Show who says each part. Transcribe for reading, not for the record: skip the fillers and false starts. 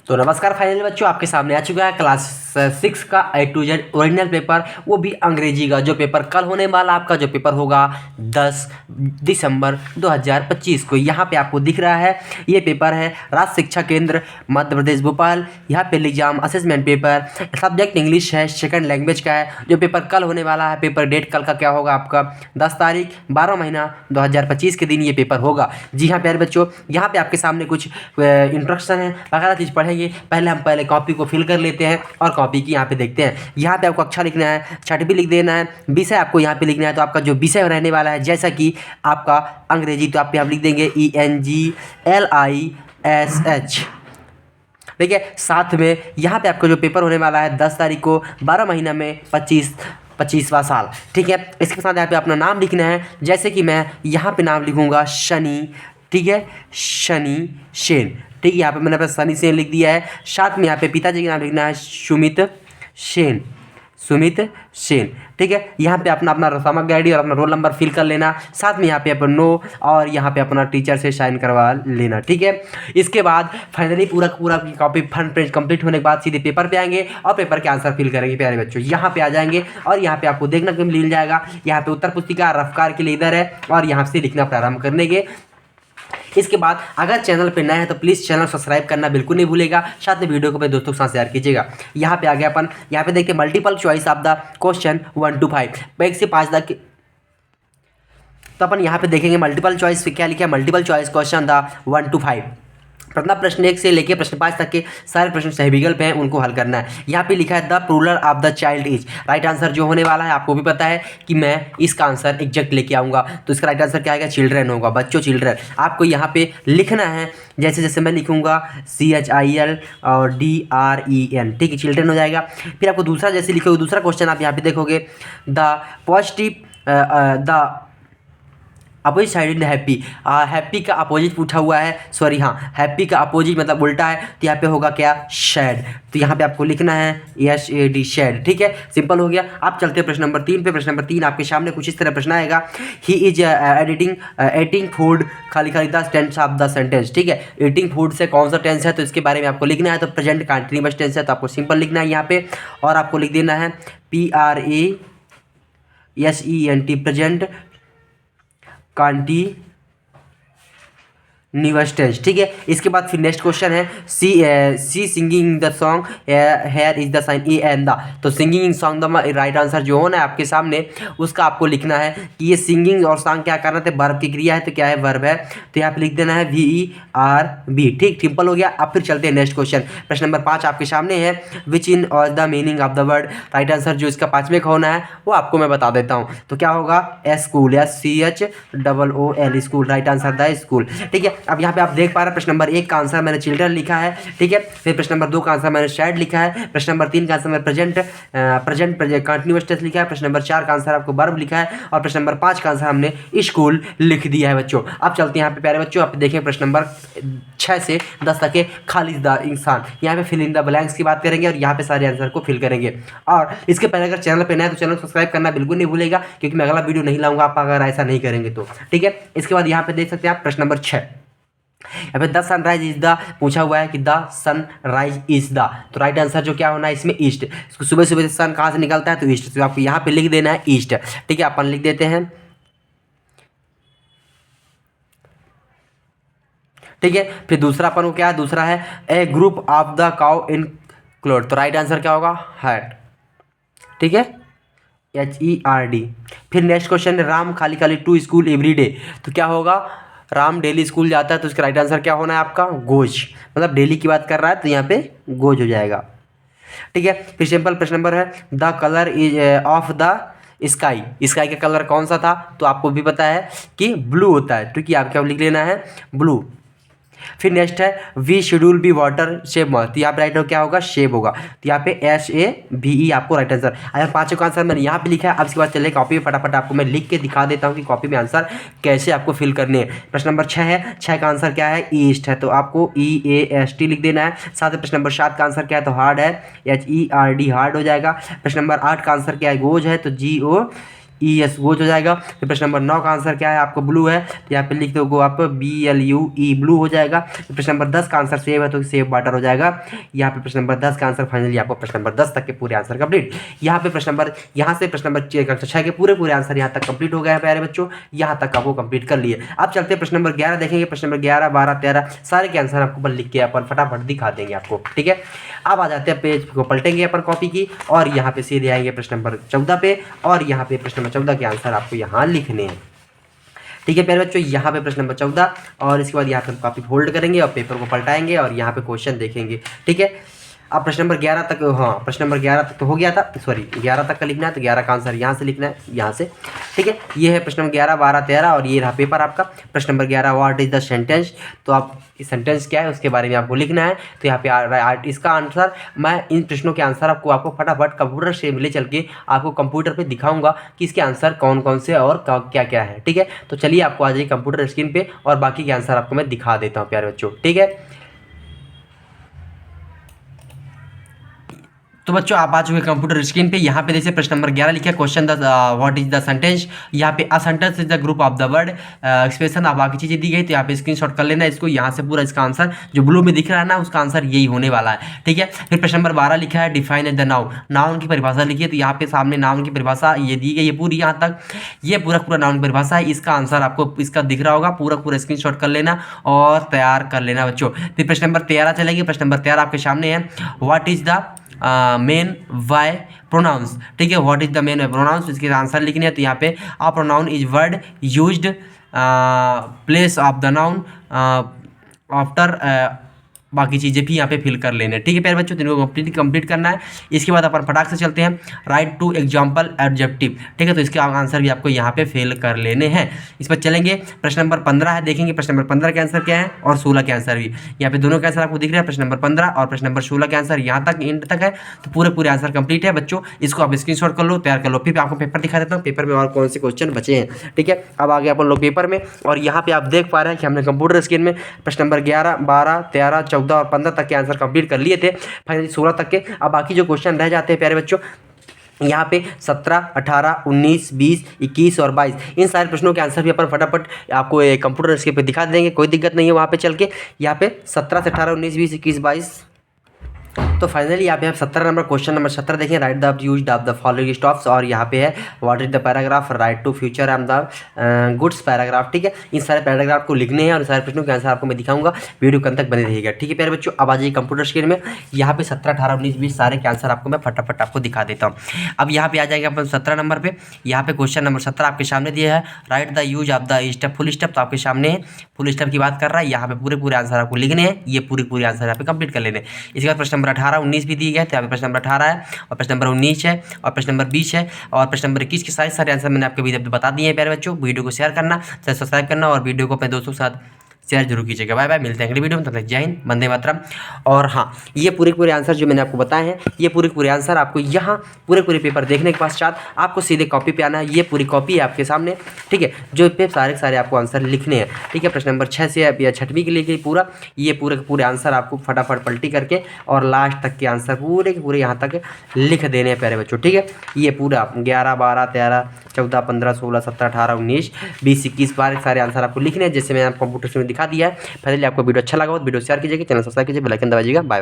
Speaker 1: तो नमस्कार फाइनल बच्चों, आपके सामने आ चुका है क्लास 6 का A to Z original paper, वो भी अंग्रेजी का। जो पेपर कल होने वाला आपका जो पेपर होगा 10 दिसंबर 2025 को। यहाँ पे आपको दिख रहा है ये पेपर है राज्य शिक्षा केंद्र मध्य प्रदेश भोपाल। यहाँ पे exam assessment paper, subject English है, सेकंड लैंग्वेज का है। जो पेपर कल होने वाला है, पेपर डेट कल का क्या होगा आपका 10 तारीख 12 महीना 2025 के दिन ये पेपर होगा। जी हाँ प्यारे बच्चों, यहाँ पे आपके सामने कुछ इंस्ट्रक्शन है, वगैरह चीज़ पढ़ेंगे। पहले कॉपी को फिल कर लेते हैं और कॉपी की यहाँ पे देखते हैं। यहाँ पे आपको अक्षर लिखना है, छठ भी लिख देना है, विषय आपको यहाँ पे लिखना है। तो आपका जो विषय रहने वाला है जैसा कि आपका अंग्रेजी, तो आप यहाँ लिख देंगे ENGLISH। ठीक है, साथ में यहाँ पे आपका जो पेपर होने वाला है 10 तारीख को 12 महीना में 25वां साल। ठीक है, इसके साथ यहाँ पे अपना नाम लिखना है। जैसे कि मैं यहाँ पे नाम लिखूँगा शनि, ठीक है, शनि सेन। ठीक है, यहाँ पे मैंने अपना शनि सेन लिख दिया है। साथ में यहाँ पे पिताजी का नाम लिखना है सुमित सेन, सुमित सेन। ठीक है, यहाँ पे अपना समग्र आईडी और अपना रोल नंबर फिल कर लेना। साथ में यहाँ पे अपन नो और यहाँ पे अपना टीचर से साइन करवा लेना। ठीक है, इसके बाद फाइनली पूरा कॉपी फ्रंट पेज कंप्लीट होने के बाद सीधे पेपर पे आएंगे और पेपर के आंसर फिल करेंगे। प्यारे बच्चों, यहाँ पे आ जाएंगे और यहाँ पे आपको देखने को मिल जाएगा, यहाँ पे उत्तर पुस्तिका रफ्कार के लिए इधर है और यहाँ से लिखना प्रारंभ करेंगे। इसके बाद अगर चैनल पे नए हैं तो प्लीज़ चैनल सब्सक्राइब करना बिल्कुल नहीं भूलेगा। साथ में वीडियो को अपने दोस्तों के साथ शेयर कीजिएगा। यहाँ पे आ गया अपन, यहाँ पे देखिए multiple choice of the question 1 to 5, 1 से 5 तक। तो अपन यहाँ पे देखेंगे मल्टीपल चॉइस क्या लिखा है, multiple choice question the 1 to 5। प्रथम प्रश्न 1 से लेके प्रश्न 5 तक के सारे प्रश्न सही विकल्प हैं, उनको हल करना है। यहाँ पे लिखा है the plural of the child is. Right answer जो होने वाला है आपको भी पता है कि मैं इसका आंसर एग्जैक्ट लेके आऊँगा, तो इसका राइट आंसर क्या आएगा, चिल्ड्रन होगा, बच्चों, चिल्ड्रन। आपको यहाँ पे लिखना है जैसे जैसे मैं लिखूँगा CHIL और DREN। ठीक है, चिल्ड्रन हो जाएगा। फिर आपको दूसरा जैसे लिखोगे, दूसरा क्वेश्चन आप यहाँ पे देखोगे the positive the opposite side in happy. Happy का अपोजिट पूछा हुआ है, सॉरी हाँ, हैप्पी का अपोजिट मतलब उल्टा है, तो यहाँ पे होगा क्या, सैड। तो यहाँ पे आपको लिखना है SAD, सैड। ठीक है, सिंपल हो गया। आप चलते हैं प्रश्न नंबर 3 पे। प्रश्न नंबर 3 आपके सामने कुछ इस तरह प्रश्न आएगा, ही इज एटिंग फूड खाली the tense of the sentence. ठीक है, ईटिंग फूड से कौन सा टेंस है, तो इसके बारे में आपको लिखना है। तो प्रेजेंट कंटिन्यूअस टेंस है, तो आपको सिंपल लिखना है यहाँ पे। और आपको लिख देना है PRESENT, प्रेजेंट कंटीन्यूअस टेंस। ठीक है, इसके बाद फिर नेक्स्ट क्वेश्चन है C singing the song here is the sign A and the. तो singing song the right answer जो होना है आपके सामने, उसका आपको लिखना है कि ये सिंगिंग और सॉन्ग क्या करना है, वर्ब की क्रिया है, तो क्या है, वर्ब है। तो यहाँ पे लिख देना है VERB। ठीक, सिंपल हो गया। अब फिर चलते हैं नेक्स्ट क्वेश्चन। प्रश्न नंबर 5 आपके सामने है विच इन और the meaning of the word. Right answer जो इसका 5वें का होना है वो आपको मैं बता देता हूँ। तो क्या होगा, school, SCHOOL, school. Right answer the school. ठीक है, अब यहाँ पे आप देख पा रहे हैं प्रश्न नंबर 1 का आंसर मैंने चिल्ड्रन लिखा है। ठीक है, फिर प्रश्न नंबर 2 का आंसर मैंने सैड लिखा है। प्रश्न नंबर 3 का आंसर मैंने प्रेजेंट कंटिन्यूअस टेंस लिखा है। प्रश्न नंबर 4 का आंसर आपको वर्ब लिखा है और प्रश्न नंबर 5 का आंसर हमने स्कूल लिख दिया है बच्चों। अब चलते हैं यहाँ पे प्यारे बच्चों, आप देखें प्रश्न नंबर 6 से 10 तक के खाली द इंसान। यहाँ पे फिल इन द ब्लैंक्स की बात करेंगे और यहाँ पे सारे आंसर को फिल करेंगे। और इसके पहले अगर चैनल पे नया है तो चैनल सब्सक्राइब करना बिल्कुल नहीं भूलेगा, क्योंकि मैं अगला वीडियो नहीं लाऊंगा आप अगर ऐसा नहीं करेंगे तो। ठीक है, इसके बाद यहाँ पे देख सकते हैं आप प्रश्न नंबर 6, यहाँ पे द सनराइज इज द पूछा हुआ है कि द सनराइज इज द। तो राइट आंसर जो क्या होना है इसमें, ईस्ट। सुबह सुबह से सन कहाँ से निकलता है, तो ईस्ट। तो आपको यहाँ पे लिख देना है ईस्ट। ठीक है, अपन लिख देते हैं। ठीक है, फिर दूसरा अपन को क्या है, दूसरा है a group of the cow in cloth. तो राइट आंसर क्या होगा, हैट। ठीक है, HERD। फिर नेक्स्ट क्वेश्चन है राम खाली टू स्कूल एवरी डे। तो क्या होगा, राम डेली स्कूल जाता है, तो इसका राइट आंसर क्या होना है आपका, गोज। मतलब डेली की बात कर रहा है तो यहाँ पे गोज हो जाएगा। ठीक है, फिर सिंपल प्रश्न नंबर है the colour is of the sky. Sky का कलर कौन सा था, तो आपको भी पता है कि ब्लू होता है, क्योंकि आप क्या लिख लेना है, ब्लू। फिर नेक्स्ट है we schedule be water shape must. तो यहाँ पे राइट क्या होगा, शेप होगा। तो यहाँ पे SAVE आपको राइट आंसर। अगर 5 का आंसर मैंने यहाँ पे लिखा है। अब इसके बाद चलिए कॉपी में फटाफट आपको मैं लिख के दिखा देता हूँ कि कॉपी में आंसर कैसे आपको फिल करने हैं। प्रश्न नंबर 6 है, 6 का आंसर क्या है, ईस्ट है, तो आपको EAST लिख देना है। साथ में प्रश्न नंबर 7 का आंसर क्या है, तो हार्ड है, HERD, हार्ड हो जाएगा। प्रश्न नंबर 8 का आंसर क्या है, गोज है, तो ES वोच हो जाएगा। फिर प्रश्न नंबर 9 का आंसर क्या है, आपको ब्लू है तो यहाँ पे लिख दोगे आप BLUE ब्लू हो जाएगा। प्रश्न नंबर 10 का आंसर सेव है तो सेव वाटर हो जाएगा। यहाँ पे प्रश्न नंबर 10 का आंसर फाइनली आपको प्रश्न नंबर 10 तक के पूरे आंसर कंप्लीट। यहाँ पे प्रश्न नंबर यहाँ से प्रश्न नंबर 6 के पूरे आंसर यहाँ तक कंप्लीट हो गए हैं प्यारे बच्चों, यहाँ तक आपको कंप्लीट कर लिए। अब चलते हैं प्रश्न नंबर 11 देखेंगे। प्रश्न नंबर 11, 12, 13 सारे के आंसर आपको लिख के अपन फटाफट दिखा देंगे आपको, ठीक है। अब आ जाते हैं पेज को पलटेंगे अपन कॉपी की और यहाँ पे सीधे आएंगे प्रश्न नंबर 14 पे और यहाँ पे प्रश्न नंबर 14 के आंसर आपको यहाँ लिखने हैं, ठीक है प्यारे बच्चों। यहाँ पे प्रश्न नंबर 14 और इसके बाद यहाँ पे कॉपी फोल्ड करेंगे और पेपर को पलटाएंगे और यहाँ पे क्वेश्चन देखेंगे, ठीक है। अब प्रश्न नंबर 11 तक, हाँ प्रश्न नंबर 11 तक तो हो गया था, सॉरी 11 तक का लिखना है तो 11 का आंसर यहाँ से लिखना है, यहाँ से, ठीक है। ये है प्रश्न नंबर 11, 12, 13 और ये रहा पेपर आपका। प्रश्न number 11, what is the sentence, तो आप इस सेंटेंस क्या है उसके बारे में आपको लिखना है। तो यहाँ पे इसका आंसर, मैं इन प्रश्नों के आंसर आपको फटाफट कंप्यूटर से ले चल के आपको कंप्यूटर पे दिखाऊंगा कि इसके आंसर कौन कौन से और क्या क्या है, ठीक है। तो चलिए आपको आ जाइए कंप्यूटर स्क्रीन पे और बाकी के आंसर आपको मैं दिखा देता हूँ प्यारे बच्चों, ठीक है। तो बच्चों आप आ चुके कंप्यूटर स्क्रीन पे। यहाँ पे जैसे प्रश्न नंबर 11 लिखा है, question what is the sentence. यहाँ पे a sentence is the group of the word expression, आप बाकी चीजें दी गई तो यहाँ पे स्क्रीनशॉट कर लेना इसको। यहाँ से पूरा इसका आंसर जो ब्लू में दिख रहा है ना, उसका आंसर यही होने वाला है, ठीक है। फिर प्रश्न नंबर 12 लिखा है, define as the noun, noun की परिभाषा लिखिए। तो यहाँ पे सामने नाउन की परिभाषा ये दी गई है पूरी, यहाँ तक ये पूरा नाउन की परिभाषा है। इसका आंसर आपको इसका दिख रहा होगा, पूरा स्क्रीनशॉट कर लेना और तैयार कर लेना बच्चों। फिर प्रश्न नंबर 13 चलेगी। प्रश्न नंबर 13 आपके सामने है, what is the main why pronouns, ठीक है। What is the main why pronouns, इसके आंसर लिखने हैं। तो यहाँ पे a pronoun is word used place of the noun after, बाकी चीज़ें भी यहाँ पे फिल कर लेने, ठीक है प्यारे बच्चों। तीनों को कंप्लीट करना है। इसके बाद अपन फटाक से चलते हैं, राइट टू एग्जाम्पल एडजेक्टिव, ठीक है। तो इसके आंसर भी आपको यहाँ पे फिल कर लेने हैं। इस पर चलेंगे। प्रश्न नंबर 15 है, देखेंगे प्रश्न नंबर 15 के आंसर क्या है और 16 के आंसर भी यहाँ पे दोनों के आंसर आपको दिख रहे हैं। प्रश्न नंबर 15 और प्रश्न नंबर 16 के आंसर यहाँ तक एंड तक है। तो पूरे आंसर कंप्लीट है बच्चों। इसको आप स्क्रीनशॉट कर लो, तैयार कर लो। फिर आपको पेपर दिखा देता हूँ, पेपर में और कौन से क्वेश्चन बचे हैं, ठीक है। अब आगे अपन लोग पेपर में, और यहाँ पे आप देख पा रहे हैं कि हमने कंप्यूटर स्क्रीन में प्रश्न नंबर 11, 12, 13, 14 और 15 तक के आंसर कंप्लीट कर लिए थे, फाइनली 16 तक के। अब बाकी जो क्वेश्चन रह जाते हैं प्यारे बच्चों, यहाँ पे 17, 18, 19, 20, 21 और 22 इन सारे प्रश्नों के आंसर भी अपन फटाफट आपको कंप्यूटर स्क्रीन पे दिखा देंगे, कोई दिक्कत नहीं है। वहाँ पे चल के यहाँ पे 17 से 18, 19, 20, 21, 22, तो फाइनली यहाँ पे आप 17 नंबर क्वेश्चन नंबर 17 देखें, write the used of the following stops, और यहाँ पे है what is the paragraph, write to future and the goods paragraph, ठीक है। इन सारे पैराग्राफ को लिखने हैं और सारे प्रश्नों के आंसर आपको मैं दिखाऊंगा, वीडियो के अंत तक बने रहिएगा, ठीक है प्यारे बच्चों। अब आ जाइए कंप्यूटर स्क्रीन में, यहाँ पे 17, 18, 19, 20 सारे के आंसर आपको मैं फटाफट आपको दिखा देता हूँ। अब यहाँ पे आ जाएगा अपन 17 नंबर पे। यहाँ पे क्वेश्चन नंबर 17 आपके सामने दिया है, right the use of the step, full step तो आपके सामने है, फुल स्टेप की बात कर रहा है। यहाँ पे पूरे आंसर आपको लिखने हैं, ये पूरे आंसर यहाँ पे कंप्लीट कर लेने। इसके बाद प्रश्न नंबर 18, 19 भी दिए गए, यहाँ पे प्रश्न नंबर 18 है और प्रश्न नंबर 19 है और प्रश्न नंबर 20 है और प्रश्न नंबर 21 के सारे आंसर मैंने आपके वीडियो पे बता दिए हैं प्यारे बच्चों। वीडियो को शेयर करना, चैनल सब्सक्राइब करना और वीडियो को अपने दोस्तों के साथ शेयर जरूर कीजिएगा। बाय बाय, मिलते हैं अगली वीडियो में, तब तक जय हिंद, वंदे मातरम। और हाँ, ये पूरे आंसर जो मैंने आपको बताए हैं, ये पूरे आंसर आपको यहाँ पूरे पेपर देखने के पश्चात आपको सीधे कॉपी पे आना है। ये पूरी कॉपी है आपके सामने, ठीक है, जो पे सारे आपको आंसर लिखने हैं, ठीक है। प्रश्न नंबर 6 से या 6वीं के लिए पूरा ये पूरे आंसर आपको फटाफट पलटी करके और लास्ट तक के आंसर पूरे यहाँ तक लिख देने हैं प्यारे बच्चों, ठीक है। ये पूरा 11, 12, 13, 14, 15, 16, 17, 18, 19, 20, 21 सारे आंसर आपको लिखने हैं, जैसे मैंने कंप्यूटर से दिखा दिया है। पहले आपको वीडियो अच्छा लगा हो तो वीडियो शेयर कीजिएगा, चैनल सब्सक्राइब कीजिए, बेल आइकन दबाइएगा। बाय।